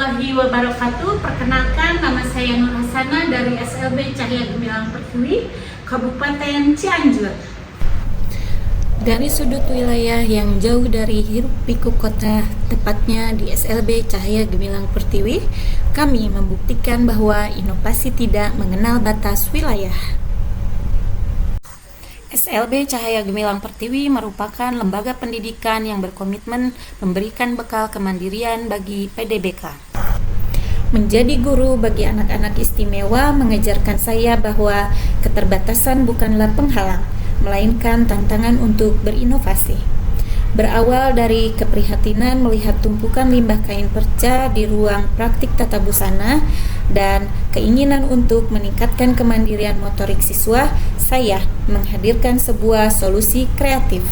warahmatullahi wabarakatuh. Perkenalkan, nama saya Nur Hasana dari SLB Cahaya Gemilang Pertiwi, Kabupaten Cianjur. Dari sudut wilayah yang jauh dari hiruk-pikuk kota, tepatnya di SLB Cahaya Gemilang Pertiwi, kami membuktikan bahwa inovasi tidak mengenal batas wilayah. SLB Cahaya Gemilang Pertiwi merupakan lembaga pendidikan yang berkomitmen memberikan bekal kemandirian bagi PDBK. Menjadi guru bagi anak-anak istimewa mengajarkan saya bahwa keterbatasan bukanlah penghalang, melainkan tantangan untuk berinovasi. Berawal dari keprihatinan melihat tumpukan limbah kain perca di ruang praktik tata busana dan keinginan untuk meningkatkan kemandirian motorik siswa, saya menghadirkan sebuah solusi kreatif.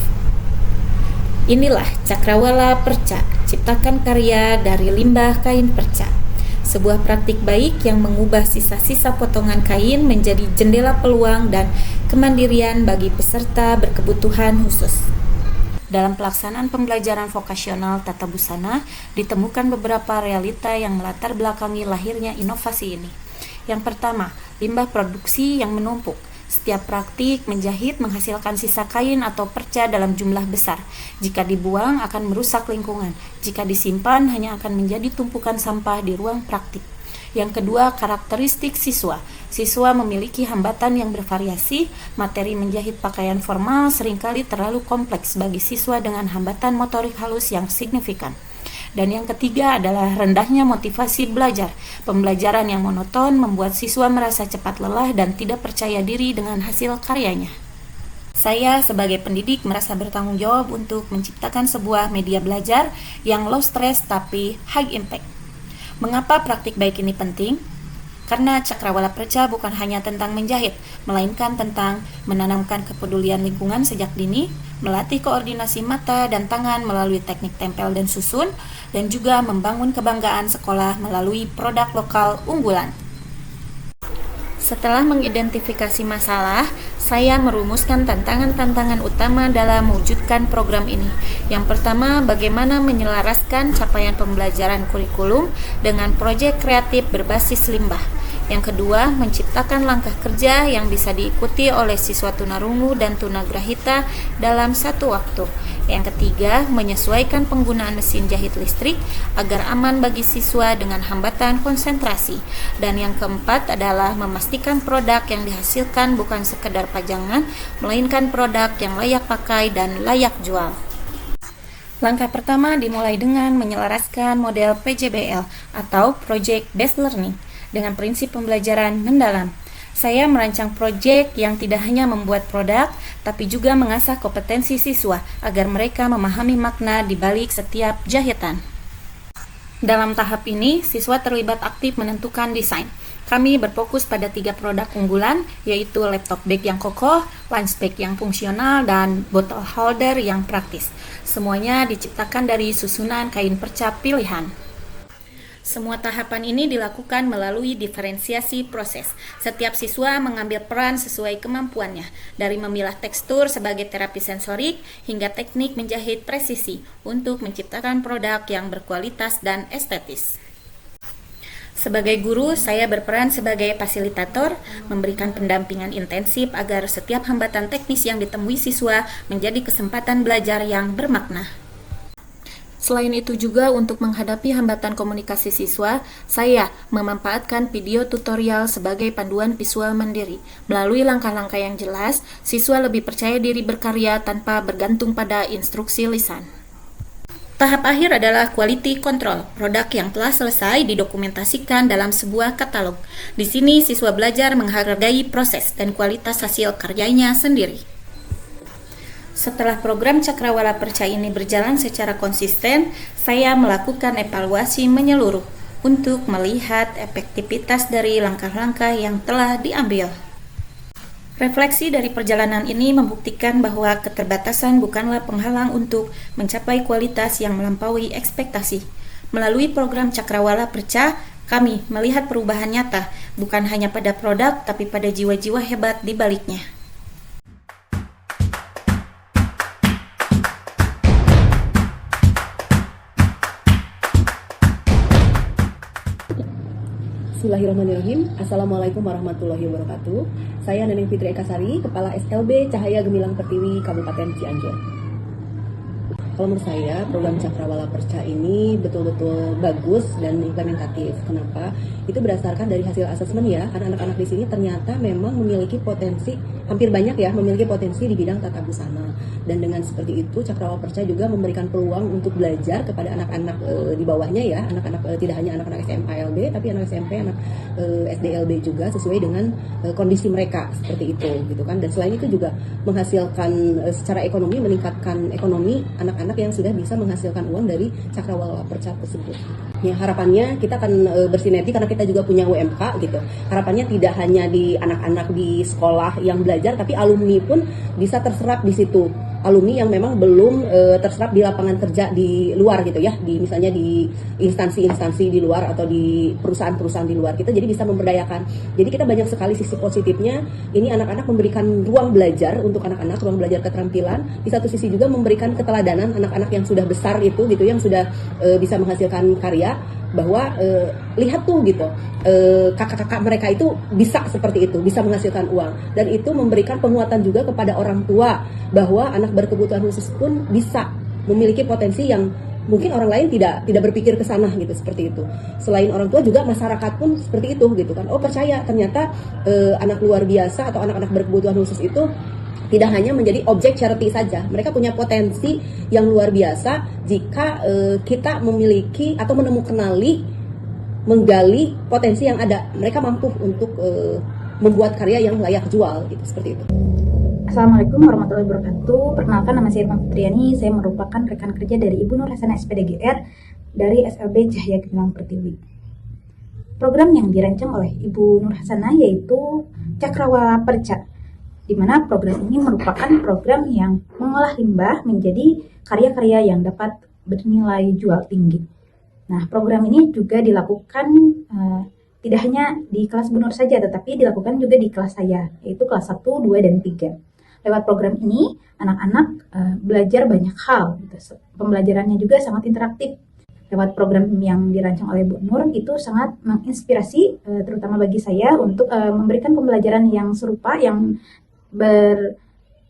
Inilah Cakrawala Perca, ciptakan karya dari limbah kain perca. Sebuah praktik baik yang mengubah sisa-sisa potongan kain menjadi jendela peluang dan kemandirian bagi peserta berkebutuhan khusus. Dalam pelaksanaan pembelajaran vokasional tata busana, ditemukan beberapa realita yang melatar belakangi lahirnya inovasi ini. Yang pertama, limbah produksi yang menumpuk. Setiap praktik menjahit menghasilkan sisa kain atau perca dalam jumlah besar. Jika dibuang akan merusak lingkungan. Jika disimpan hanya akan menjadi tumpukan sampah di ruang praktik. Yang kedua, karakteristik siswa. Siswa memiliki hambatan yang bervariasi. Materi menjahit pakaian formal seringkali terlalu kompleks bagi siswa dengan hambatan motorik halus yang signifikan. Dan yang ketiga adalah rendahnya motivasi belajar. Pembelajaran yang monoton membuat siswa merasa cepat lelah dan tidak percaya diri dengan hasil karyanya. Saya sebagai pendidik merasa bertanggung jawab untuk menciptakan sebuah media belajar yang low stress tapi high impact. Mengapa praktik baik ini penting? Karena Cakrawala Perca bukan hanya tentang menjahit, melainkan tentang menanamkan kepedulian lingkungan sejak dini, melatih koordinasi mata dan tangan melalui teknik tempel dan susun, dan juga membangun kebanggaan sekolah melalui produk lokal unggulan. Setelah mengidentifikasi masalah, saya merumuskan tantangan-tantangan utama dalam mewujudkan program ini. Yang pertama, bagaimana menyelaraskan capaian pembelajaran kurikulum dengan proyek kreatif berbasis limbah. Yang kedua, menciptakan langkah kerja yang bisa diikuti oleh siswa tunarungu dan tunagrahita dalam satu waktu. Yang ketiga, menyesuaikan penggunaan mesin jahit listrik agar aman bagi siswa dengan hambatan konsentrasi. Dan yang keempat adalah memastikan produk yang dihasilkan bukan sekedar pajangan, melainkan produk yang layak pakai dan layak jual. Langkah pertama dimulai dengan menyelaraskan model PJBL atau Project Based Learning dengan prinsip pembelajaran mendalam. Saya merancang proyek yang tidak hanya membuat produk, tapi juga mengasah kompetensi siswa agar mereka memahami makna di balik setiap jahitan. Dalam tahap ini, siswa terlibat aktif menentukan desain. Kami berfokus pada 3 produk unggulan, yaitu laptop bag yang kokoh, lunch bag yang fungsional, dan bottle holder yang praktis. Semuanya diciptakan dari susunan kain perca pilihan. Semua tahapan ini dilakukan melalui diferensiasi proses. Setiap siswa mengambil peran sesuai kemampuannya, dari memilah tekstur sebagai terapi sensorik hingga teknik menjahit presisi untuk menciptakan produk yang berkualitas dan estetis. Sebagai guru, saya berperan sebagai fasilitator, memberikan pendampingan intensif agar setiap hambatan teknis yang ditemui siswa menjadi kesempatan belajar yang bermakna. Selain itu juga untuk menghadapi hambatan komunikasi siswa, saya memanfaatkan video tutorial sebagai panduan visual mandiri. Melalui langkah-langkah yang jelas, siswa lebih percaya diri berkarya tanpa bergantung pada instruksi lisan. Tahap akhir adalah quality control. Produk yang telah selesai didokumentasikan dalam sebuah katalog. Di sini siswa belajar menghargai proses dan kualitas hasil karyanya sendiri. Setelah program Cakrawala Perca ini berjalan secara konsisten, saya melakukan evaluasi menyeluruh untuk melihat efektivitas dari langkah-langkah yang telah diambil. Refleksi dari perjalanan ini membuktikan bahwa keterbatasan bukanlah penghalang untuk mencapai kualitas yang melampaui ekspektasi. Melalui program Cakrawala Perca, kami melihat perubahan nyata, bukan hanya pada produk, tapi pada jiwa-jiwa hebat di baliknya. Bismillahirrahmanirrahim. Assalamualaikum warahmatullahi wabarakatuh. Saya Neneng Fitri Ekasari, Kepala SLB Cahaya Gemilang Pertiwi, Kabupaten Cianjur. Kalau menurut saya, program Cakrawala Perca ini betul-betul bagus dan implementatif. Kenapa? Itu berdasarkan dari hasil asesmen ya, karena anak-anak di sini ternyata memang memiliki potensi, hampir banyak ya, memiliki potensi di bidang tata busana. Dan dengan seperti itu, Cakrawala Perca juga memberikan peluang untuk belajar kepada anak-anak di bawahnya ya, anak-anak tidak hanya anak-anak SMA LB, tapi anak SMP, anak SDLB juga sesuai dengan kondisi mereka seperti itu, gitu kan. Dan selain itu juga menghasilkan secara ekonomi, meningkatkan ekonomi anak-anak yang sudah bisa menghasilkan uang dari Cakrawala Perca tersebut. Ya, harapannya kita akan bersinergi karena kita juga punya UMK gitu. Harapannya tidak hanya di anak-anak di sekolah yang belajar, tapi alumni pun bisa terserap di situ. Alumni yang memang belum terserap di lapangan kerja di luar gitu ya, di misalnya di instansi-instansi di luar atau di perusahaan-perusahaan di luar, kita jadi bisa memberdayakan. Jadi kita banyak sekali sisi positifnya. Ini anak-anak memberikan ruang belajar untuk anak-anak, ruang belajar keterampilan. Di satu sisi juga memberikan keteladanan anak-anak yang sudah besar itu gitu, yang sudah bisa menghasilkan karya, bahwa lihat tuh gitu, kakak-kakak mereka itu bisa seperti itu, bisa menghasilkan uang, dan itu memberikan penguatan juga kepada orang tua bahwa anak berkebutuhan khusus pun bisa memiliki potensi yang mungkin orang lain tidak berpikir ke sana gitu, seperti itu. Selain orang tua juga masyarakat pun seperti itu gitu kan. Oh, percaya ternyata anak luar biasa atau anak-anak berkebutuhan khusus itu tidak hanya menjadi objek charity saja. Mereka punya potensi yang luar biasa jika kita memiliki atau menggali potensi yang ada. Mereka mampu untuk membuat karya yang layak jual, gitu, seperti itu. Assalamualaikum warahmatullahi wabarakatuh. Perkenalkan, nama saya Irma Fitriani. Saya merupakan rekan kerja dari Ibu Nur Hasanah SPDGR dari SLB Cahaya Gemilang Pertiwi. Program yang dirancang oleh Ibu Nur Hasanah yaitu Cakrawala Perca, di mana program ini merupakan program yang mengolah limbah menjadi karya-karya yang dapat bernilai jual tinggi. Nah, program ini juga dilakukan tidak hanya di kelas Bu Nur saja, tetapi dilakukan juga di kelas saya, yaitu kelas 1, 2, dan 3. Lewat program ini, anak-anak belajar banyak hal. Gitu. Pembelajarannya juga sangat interaktif. Lewat program yang dirancang oleh Bu Nur, itu sangat menginspirasi, terutama bagi saya, untuk memberikan pembelajaran yang serupa, yang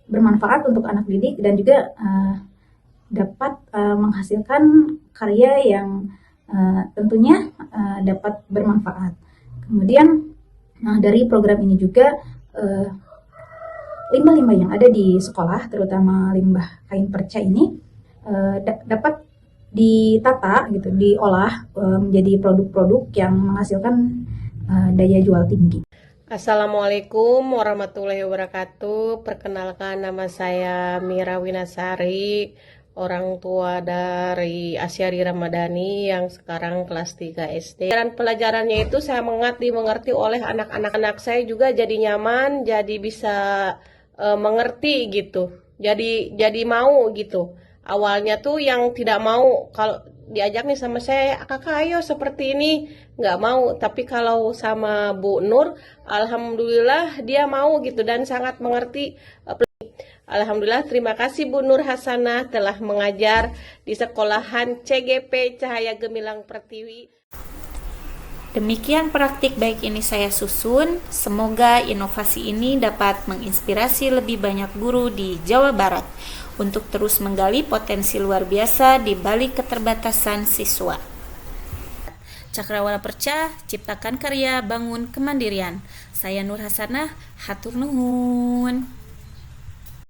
bermanfaat untuk anak didik, dan juga dapat menghasilkan karya yang tentunya dapat bermanfaat. Kemudian dari program ini juga limbah-limbah yang ada di sekolah, terutama limbah kain perca ini dapat ditata gitu, diolah menjadi produk-produk yang menghasilkan daya jual tinggi. Assalamualaikum warahmatullahi wabarakatuh. Perkenalkan, nama saya Mira Winasari, orang tua dari Asyari Ramadhani yang sekarang kelas 3 SD. Pelajarannya itu saya dimengerti oleh anak-anak saya juga, jadi nyaman, jadi bisa mengerti gitu. Jadi mau gitu. Awalnya tuh yang tidak mau, kalau diajak nih sama saya, kakak ayo seperti ini, nggak mau. Tapi kalau sama Bu Nur, alhamdulillah dia mau gitu dan sangat mengerti. Alhamdulillah, terima kasih Bu Nur Hasanah telah mengajar di sekolahan CGP Cahaya Gemilang Pertiwi. Demikian praktik baik ini saya susun. Semoga inovasi ini dapat menginspirasi lebih banyak guru di Jawa Barat untuk terus menggali potensi luar biasa di balik keterbatasan siswa. Cakrawala Perca, ciptakan karya, bangun kemandirian. Saya Nur Hasanah, hatur nuhun.